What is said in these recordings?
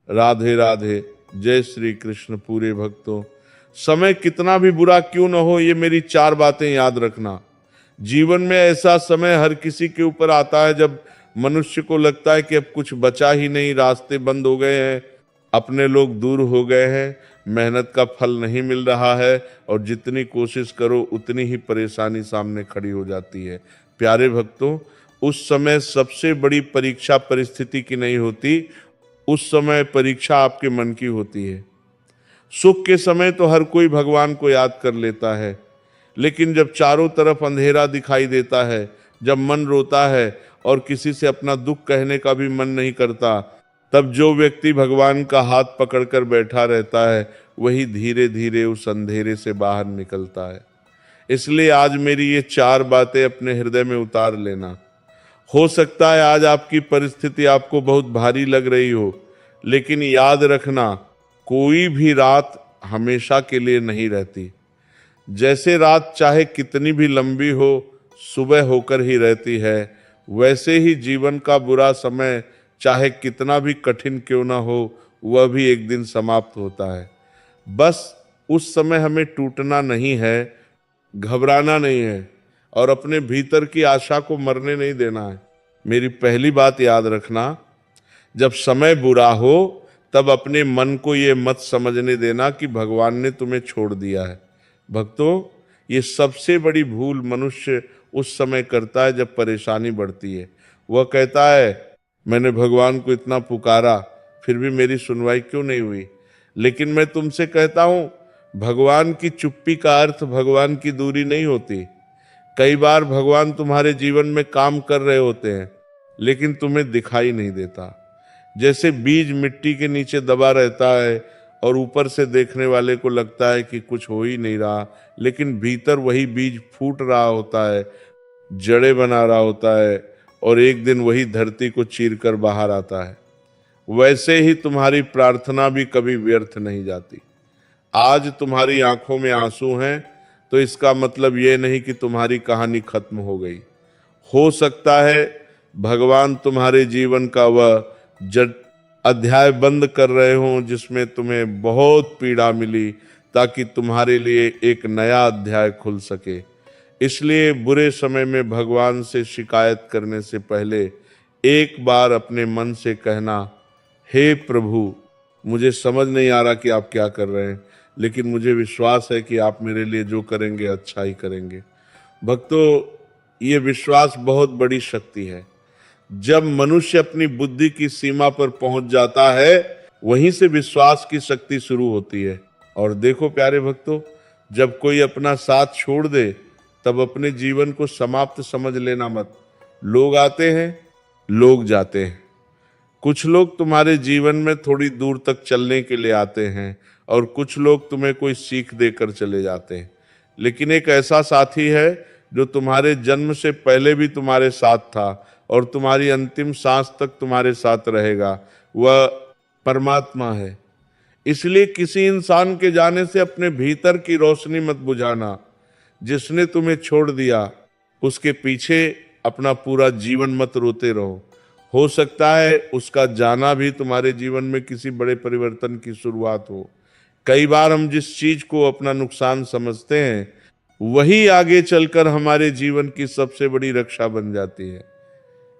राधे राधे। जय श्री कृष्ण। पूरे भक्तों, समय कितना भी बुरा क्यों न हो, ये मेरी चार बातें याद रखना। जीवन में ऐसा समय हर किसी के ऊपर आता है जब मनुष्य को लगता है कि अब कुछ बचा ही नहीं, रास्ते बंद हो गए हैं, अपने लोग दूर हो गए हैं, मेहनत का फल नहीं मिल रहा है और जितनी कोशिश करो उतनी ही परेशानी सामने खड़ी हो जाती है। प्यारे भक्तों, उस समय सबसे बड़ी परीक्षा परिस्थिति की नहीं होती, उस समय परीक्षा आपके मन की होती है। सुख के समय तो हर कोई भगवान को याद कर लेता है, लेकिन जब चारों तरफ अंधेरा दिखाई देता है, जब मन रोता है और किसी से अपना दुख कहने का भी मन नहीं करता, तब जो व्यक्ति भगवान का हाथ पकड़कर बैठा रहता है वही धीरे धीरे उस अंधेरे से बाहर निकलता है। इसलिए आज मेरी ये चार बातें अपने हृदय में उतार लेना। हो सकता है आज आपकी परिस्थिति आपको बहुत भारी लग रही हो, लेकिन याद रखना, कोई भी रात हमेशा के लिए नहीं रहती। जैसे रात चाहे कितनी भी लंबी हो, सुबह होकर ही रहती है, वैसे ही जीवन का बुरा समय चाहे कितना भी कठिन क्यों ना हो, वह भी एक दिन समाप्त होता है। बस उस समय हमें टूटना नहीं है, घबराना नहीं है और अपने भीतर की आशा को मरने नहीं देना है। मेरी पहली बात याद रखना, जब समय बुरा हो तब अपने मन को ये मत समझने देना कि भगवान ने तुम्हें छोड़ दिया है। भक्तों, ये सबसे बड़ी भूल मनुष्य उस समय करता है जब परेशानी बढ़ती है। वह कहता है, मैंने भगवान को इतना पुकारा फिर भी मेरी सुनवाई क्यों नहीं हुई। लेकिन मैं तुमसे कहता हूं, भगवान की चुप्पी का अर्थ भगवान की दूरी नहीं होती। कई बार भगवान तुम्हारे जीवन में काम कर रहे होते हैं, लेकिन तुम्हें दिखाई नहीं देता। जैसे बीज मिट्टी के नीचे दबा रहता है और ऊपर से देखने वाले को लगता है कि कुछ हो ही नहीं रहा, लेकिन भीतर वही बीज फूट रहा होता है, जड़ें बना रहा होता है और एक दिन वही धरती को चीरकर बाहर आता है। वैसे ही तुम्हारी प्रार्थना भी कभी व्यर्थ नहीं जाती। आज तुम्हारी आंखों में आंसू हैं तो इसका मतलब यह नहीं कि तुम्हारी कहानी खत्म हो गई। हो सकता है भगवान तुम्हारे जीवन का वह जट अध्याय बंद कर रहे हों जिसमें तुम्हें बहुत पीड़ा मिली, ताकि तुम्हारे लिए एक नया अध्याय खुल सके। इसलिए बुरे समय में भगवान से शिकायत करने से पहले एक बार अपने मन से कहना, हे प्रभु, मुझे समझ नहीं आ रहा कि आप क्या कर रहे हैं, लेकिन मुझे विश्वास है कि आप मेरे लिए जो करेंगे अच्छा ही करेंगे। भक्तों, ये विश्वास बहुत बड़ी शक्ति है। जब मनुष्य अपनी बुद्धि की सीमा पर पहुंच जाता है, वहीं से विश्वास की शक्ति शुरू होती है। और देखो प्यारे भक्तों, जब कोई अपना साथ छोड़ दे तब अपने जीवन को समाप्त समझ लेना मत। लोग आते हैं, लोग जाते हैं। कुछ लोग तुम्हारे जीवन में थोड़ी दूर तक चलने के लिए आते हैं और कुछ लोग तुम्हें कोई सीख देकर चले जाते हैं। लेकिन एक ऐसा साथी है जो तुम्हारे जन्म से पहले भी तुम्हारे साथ था और तुम्हारी अंतिम सांस तक तुम्हारे साथ रहेगा, वह परमात्मा है। इसलिए किसी इंसान के जाने से अपने भीतर की रोशनी मत बुझाना। जिसने तुम्हें छोड़ दिया उसके पीछे अपना पूरा जीवन मत रोते रहो। हो सकता है उसका जाना भी तुम्हारे जीवन में किसी बड़े परिवर्तन की शुरुआत हो। कई बार हम जिस चीज को अपना नुकसान समझते हैं, वही आगे चलकर हमारे जीवन की सबसे बड़ी रक्षा बन जाती है।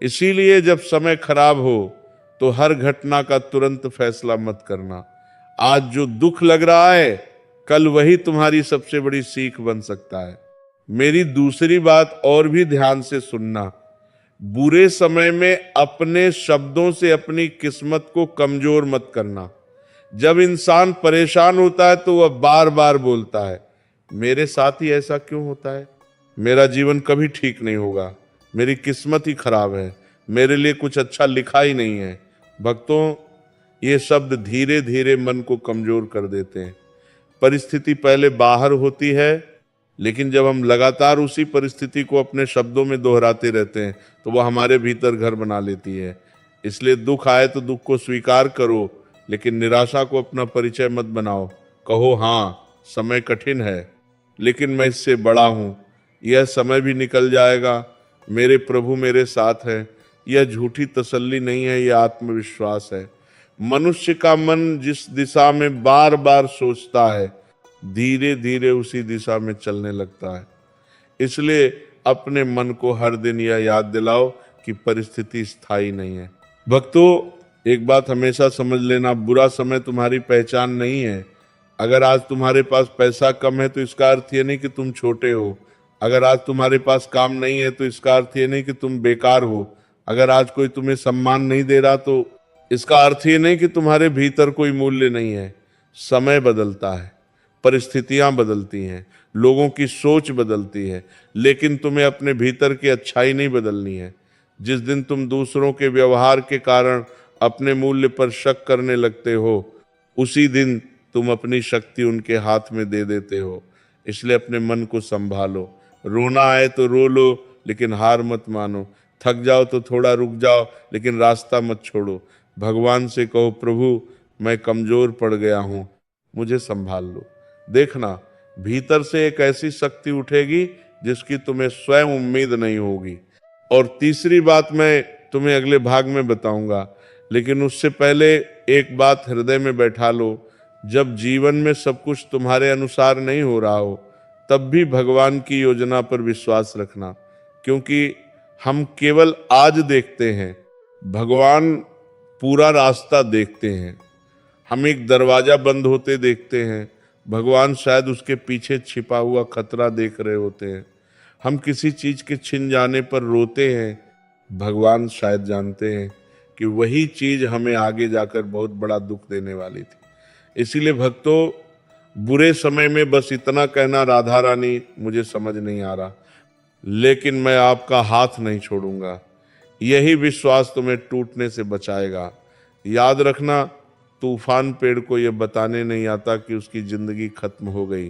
इसीलिए जब समय खराब हो तो हर घटना का तुरंत फैसला मत करना। आज जो दुख लग रहा है, कल वही तुम्हारी सबसे बड़ी सीख बन सकता है। मेरी दूसरी बात और भी ध्यान से सुनना। बुरे समय में अपने शब्दों से अपनी किस्मत को कमजोर मत करना। जब इंसान परेशान होता है तो वह बार बार बोलता है, मेरे साथ ही ऐसा क्यों होता है, मेरा जीवन कभी ठीक नहीं होगा, मेरी किस्मत ही खराब है, मेरे लिए कुछ अच्छा लिखा ही नहीं है। भक्तों, ये शब्द धीरे धीरे मन को कमजोर कर देते हैं। परिस्थिति पहले बाहर होती है, लेकिन जब हम लगातार उसी परिस्थिति को अपने शब्दों में दोहराते रहते हैं तो वह हमारे भीतर घर बना लेती है। इसलिए दुख आए तो दुख को स्वीकार करो, लेकिन निराशा को अपना परिचय मत बनाओ। कहो, हाँ समय कठिन है, लेकिन मैं इससे बड़ा हूं, यह समय भी निकल जाएगा, मेरे प्रभु मेरे साथ है। यह झूठी तसल्ली नहीं है, यह आत्मविश्वास है। मनुष्य का मन जिस दिशा में बार बार सोचता है, धीरे धीरे उसी दिशा में चलने लगता है। इसलिए अपने मन को हर दिन यह याद दिलाओ कि परिस्थिति स्थायी नहीं है। भक्तों, एक बात हमेशा समझ लेना, बुरा समय तुम्हारी पहचान नहीं है। अगर आज तुम्हारे पास पैसा कम है तो इसका अर्थ ये नहीं कि तुम छोटे हो। अगर आज तुम्हारे पास काम नहीं है तो इसका अर्थ ये नहीं कि तुम बेकार हो। अगर आज कोई तुम्हें सम्मान नहीं दे रहा तो इसका अर्थ ये नहीं कि तुम्हारे भीतर कोई मूल्य नहीं है। समय बदलता है, परिस्थितियां बदलती हैं, लोगों की सोच बदलती है, लेकिन तुम्हें अपने भीतर की अच्छाई नहीं बदलनी है। जिस दिन तुम दूसरों के व्यवहार के कारण अपने मूल्य पर शक करने लगते हो, उसी दिन तुम अपनी शक्ति उनके हाथ में दे देते हो। इसलिए अपने मन को संभालो। रोना आए तो रो लो, लेकिन हार मत मानो। थक जाओ तो थोड़ा रुक जाओ, लेकिन रास्ता मत छोड़ो। भगवान से कहो, प्रभु मैं कमजोर पड़ गया हूं, मुझे संभाल लो। देखना, भीतर से एक ऐसी शक्ति उठेगी जिसकी तुम्हें स्वयं उम्मीद नहीं होगी। और तीसरी बात मैं तुम्हें अगले भाग में बताऊंगा, लेकिन उससे पहले एक बात हृदय में बैठा लो। जब जीवन में सब कुछ तुम्हारे अनुसार नहीं हो रहा हो, तब भी भगवान की योजना पर विश्वास रखना, क्योंकि हम केवल आज देखते हैं, भगवान पूरा रास्ता देखते हैं। हम एक दरवाजा बंद होते देखते हैं, भगवान शायद उसके पीछे छिपा हुआ खतरा देख रहे होते हैं। हम किसी चीज के छिन जाने पर रोते हैं, भगवान शायद जानते हैं कि वही चीज हमें आगे जाकर बहुत बड़ा दुख देने वाली थी। इसीलिए भक्तों, बुरे समय में बस इतना कहना, राधा रानी मुझे समझ नहीं आ रहा, लेकिन मैं आपका हाथ नहीं छोड़ूंगा। यही विश्वास तुम्हें टूटने से बचाएगा। याद रखना, तूफान पेड़ को यह बताने नहीं आता कि उसकी जिंदगी खत्म हो गई।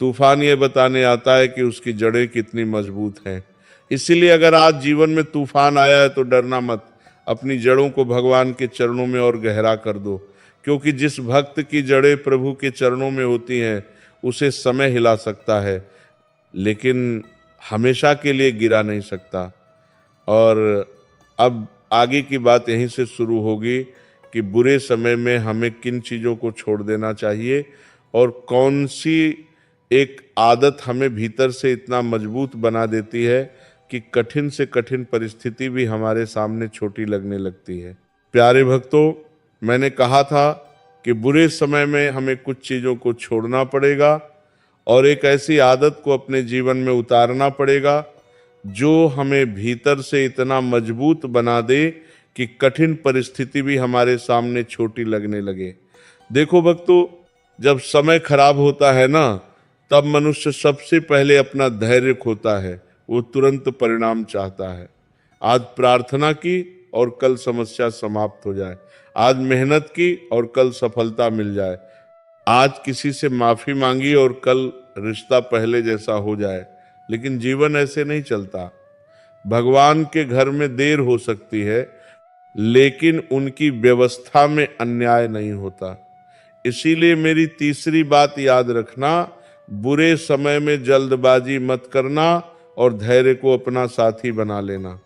तूफान ये बताने आता है कि उसकी जड़ें कितनी मजबूत हैं। इसीलिए अगर आज जीवन में तूफान आया है तो डरना मत। अपनी जड़ों को भगवान के चरणों में और गहरा कर दो, क्योंकि जिस भक्त की जड़ें प्रभु के चरणों में होती हैं, उसे समय हिला सकता है, लेकिन हमेशा के लिए गिरा नहीं सकता। और अब आगे की बात यहीं से शुरू होगी कि बुरे समय में हमें किन चीज़ों को छोड़ देना चाहिए और कौन सी एक आदत हमें भीतर से इतना मजबूत बना देती है कि कठिन से कठिन परिस्थिति भी हमारे सामने छोटी लगने लगती है। प्यारे भक्तों, मैंने कहा था कि बुरे समय में हमें कुछ चीज़ों को छोड़ना पड़ेगा और एक ऐसी आदत को अपने जीवन में उतारना पड़ेगा जो हमें भीतर से इतना मजबूत बना दे कि कठिन परिस्थिति भी हमारे सामने छोटी लगने लगे। देखो भक्तों, जब समय खराब होता है ना, तब मनुष्य सबसे पहले अपना धैर्य खोता है। वो तुरंत परिणाम चाहता है। आज प्रार्थना की और कल समस्या समाप्त हो जाए, आज मेहनत की और कल सफलता मिल जाए, आज किसी से माफी मांगी और कल रिश्ता पहले जैसा हो जाए। लेकिन जीवन ऐसे नहीं चलता। भगवान के घर में देर हो सकती है, लेकिन उनकी व्यवस्था में अन्याय नहीं होता। इसीलिए मेरी तीसरी बात याद रखना, बुरे समय में जल्दबाजी मत करना और धैर्य को अपना साथी बना लेना।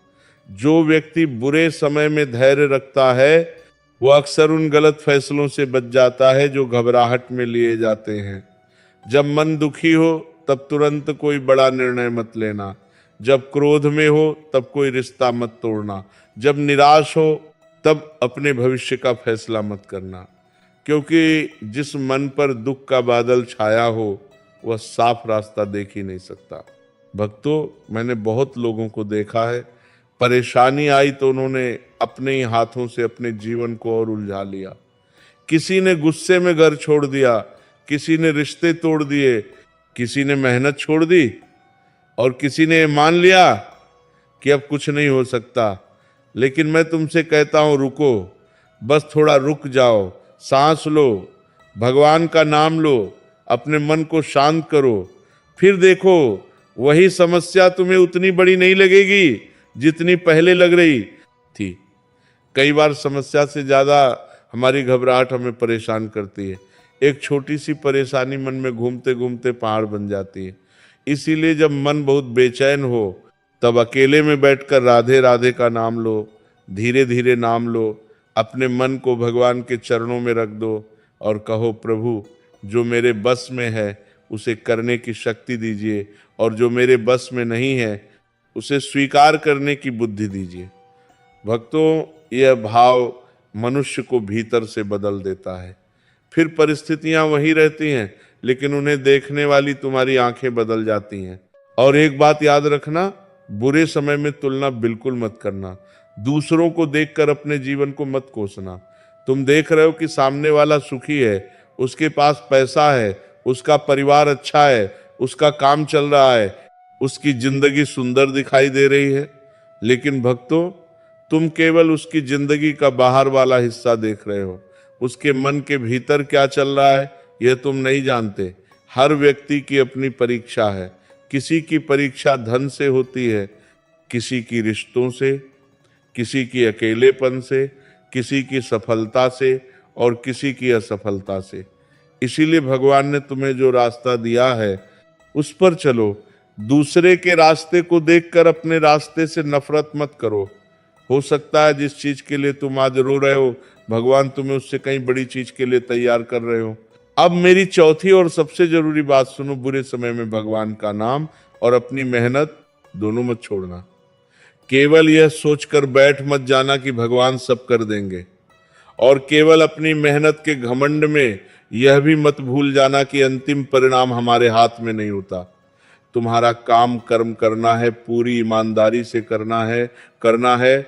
जो व्यक्ति बुरे समय में धैर्य रखता है, वो अक्सर उन गलत फैसलों से बच जाता है जो घबराहट में लिए जाते हैं। जब मन दुखी हो तब तुरंत कोई बड़ा निर्णय मत लेना। जब क्रोध में हो तब कोई रिश्ता मत तोड़ना। जब निराश हो तब अपने भविष्य का फैसला मत करना, क्योंकि जिस मन पर दुख का बादल छाया हो वह साफ रास्ता देख ही नहीं सकता। भक्तों, मैंने बहुत लोगों को देखा है, परेशानी आई तो उन्होंने अपने ही हाथों से अपने जीवन को और उलझा लिया। किसी ने गुस्से में घर छोड़ दिया, किसी ने रिश्ते तोड़ दिए, किसी ने मेहनत छोड़ दी और किसी ने मान लिया कि अब कुछ नहीं हो सकता। लेकिन मैं तुमसे कहता हूं, रुको, बस थोड़ा रुक जाओ, सांस लो, भगवान का नाम लो, अपने मन को शांत करो, फिर देखो वही समस्या तुम्हें उतनी बड़ी नहीं लगेगी जितनी पहले लग रही थी। कई बार समस्या से ज्यादा हमारी घबराहट हमें परेशान करती है। एक छोटी सी परेशानी मन में घूमते घूमते पहाड़ बन जाती है। इसीलिए जब मन बहुत बेचैन हो तब अकेले में बैठकर राधे राधे का नाम लो, धीरे धीरे नाम लो, अपने मन को भगवान के चरणों में रख दो और कहो, प्रभु जो मेरे बस में है उसे करने की शक्ति दीजिए, और जो मेरे बस में नहीं है उसे स्वीकार करने की बुद्धि दीजिए। भक्तों, यह भाव मनुष्य को भीतर से बदल देता है। फिर परिस्थितियां वही रहती हैं, लेकिन उन्हें देखने वाली तुम्हारी आंखें बदल जाती हैं। और एक बात याद रखना, बुरे समय में तुलना बिल्कुल मत करना। दूसरों को देखकर अपने जीवन को मत कोसना। तुम देख रहे हो कि सामने वाला सुखी है, उसके पास पैसा है, उसका परिवार अच्छा है, उसका काम चल रहा है, उसकी जिंदगी सुंदर दिखाई दे रही है, लेकिन भक्तों तुम केवल उसकी जिंदगी का बाहर वाला हिस्सा देख रहे हो। उसके मन के भीतर क्या चल रहा है यह तुम नहीं जानते। हर व्यक्ति की अपनी परीक्षा है। किसी की परीक्षा धन से होती है, किसी की रिश्तों से, किसी की अकेलेपन से, किसी की सफलता से और किसी की असफलता से। इसीलिए भगवान ने तुम्हें जो रास्ता दिया है उस पर चलो। दूसरे के रास्ते को देखकर अपने रास्ते से नफरत मत करो। हो सकता है जिस चीज के लिए तुम आज रो रहे हो, भगवान तुम्हें उससे कहीं बड़ी चीज के लिए तैयार कर रहे हो। अब मेरी चौथी और सबसे जरूरी बात सुनो, बुरे समय में भगवान का नाम और अपनी मेहनत दोनों मत छोड़ना। केवल यह सोचकर बैठ मत जाना कि भगवान सब कर देंगे, और केवल अपनी मेहनत के घमंड में यह भी मत भूल जाना कि अंतिम परिणाम हमारे हाथ में नहीं होता। तुम्हारा काम कर्म करना है, पूरी ईमानदारी से करना है,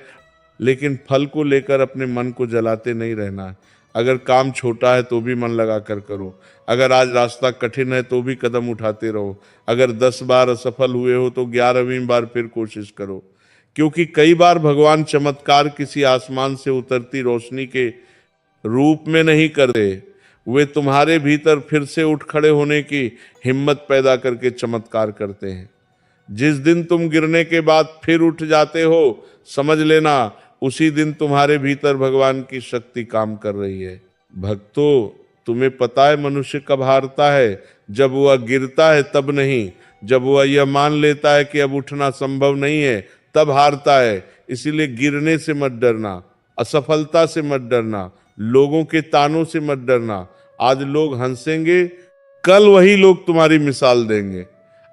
लेकिन फल को लेकर अपने मन को जलाते नहीं रहना है। अगर काम छोटा है तो भी मन लगा कर करो। अगर आज रास्ता कठिन है तो भी कदम उठाते रहो। अगर 10 बार असफल हुए हो तो 11वीं बार फिर कोशिश करो, क्योंकि कई बार भगवान चमत्कार किसी आसमान से उतरती रोशनी के रूप में नहीं करते, वे तुम्हारे भीतर फिर से उठ खड़े होने की हिम्मत पैदा करके चमत्कार करते हैं। जिस दिन तुम गिरने के बाद फिर उठ जाते हो, समझ लेना उसी दिन तुम्हारे भीतर भगवान की शक्ति काम कर रही है। भक्तों, तुम्हें पता है मनुष्य कब हारता है? जब वह गिरता है तब नहीं, जब वह यह मान लेता है कि अब उठना संभव नहीं है तब हारता है। इसीलिए गिरने से मत डरना, असफलता से मत डरना, लोगों के तानों से मत डरना। आज लोग हंसेंगे, कल वही लोग तुम्हारी मिसाल देंगे।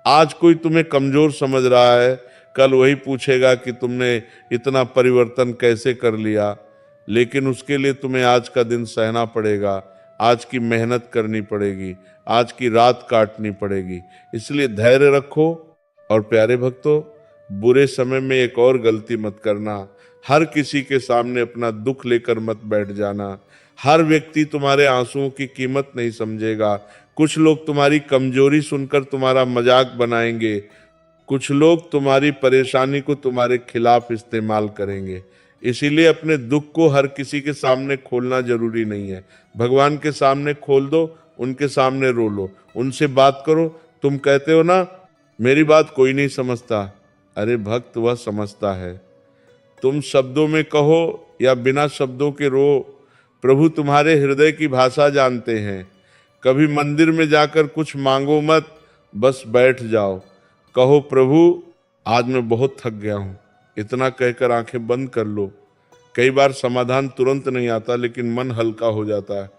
आज कोई तुम्हें कमजोर समझ रहा है, कल वही पूछेगा कि तुमने इतना परिवर्तन कैसे कर लिया। लेकिन उसके लिए तुम्हें आज का दिन सहना पड़ेगा, आज की मेहनत करनी पड़ेगी, आज की रात काटनी पड़ेगी। इसलिए धैर्य रखो। और प्यारे भक्तों, बुरे समय में एक और गलती मत करना, हर किसी के सामने अपना दुख लेकर मत बैठ जाना। हर व्यक्ति तुम्हारे आंसुओं की कीमत नहीं समझेगा। कुछ लोग तुम्हारी कमजोरी सुनकर तुम्हारा मजाक बनाएंगे, कुछ लोग तुम्हारी परेशानी को तुम्हारे खिलाफ इस्तेमाल करेंगे। इसीलिए अपने दुख को हर किसी के सामने खोलना जरूरी नहीं है। भगवान के सामने खोल दो, उनके सामने रो लो, उनसे बात करो। तुम कहते हो ना मेरी बात कोई नहीं समझता, अरे भक्त वह समझता है। तुम शब्दों में कहो या बिना शब्दों के रो, प्रभु तुम्हारे हृदय की भाषा जानते हैं। कभी मंदिर में जाकर कुछ मांगो मत, बस बैठ जाओ, कहो प्रभु आज मैं बहुत थक गया हूं, इतना कहकर आंखें बंद कर लो। कई बार समाधान तुरंत नहीं आता, लेकिन मन हल्का हो जाता है।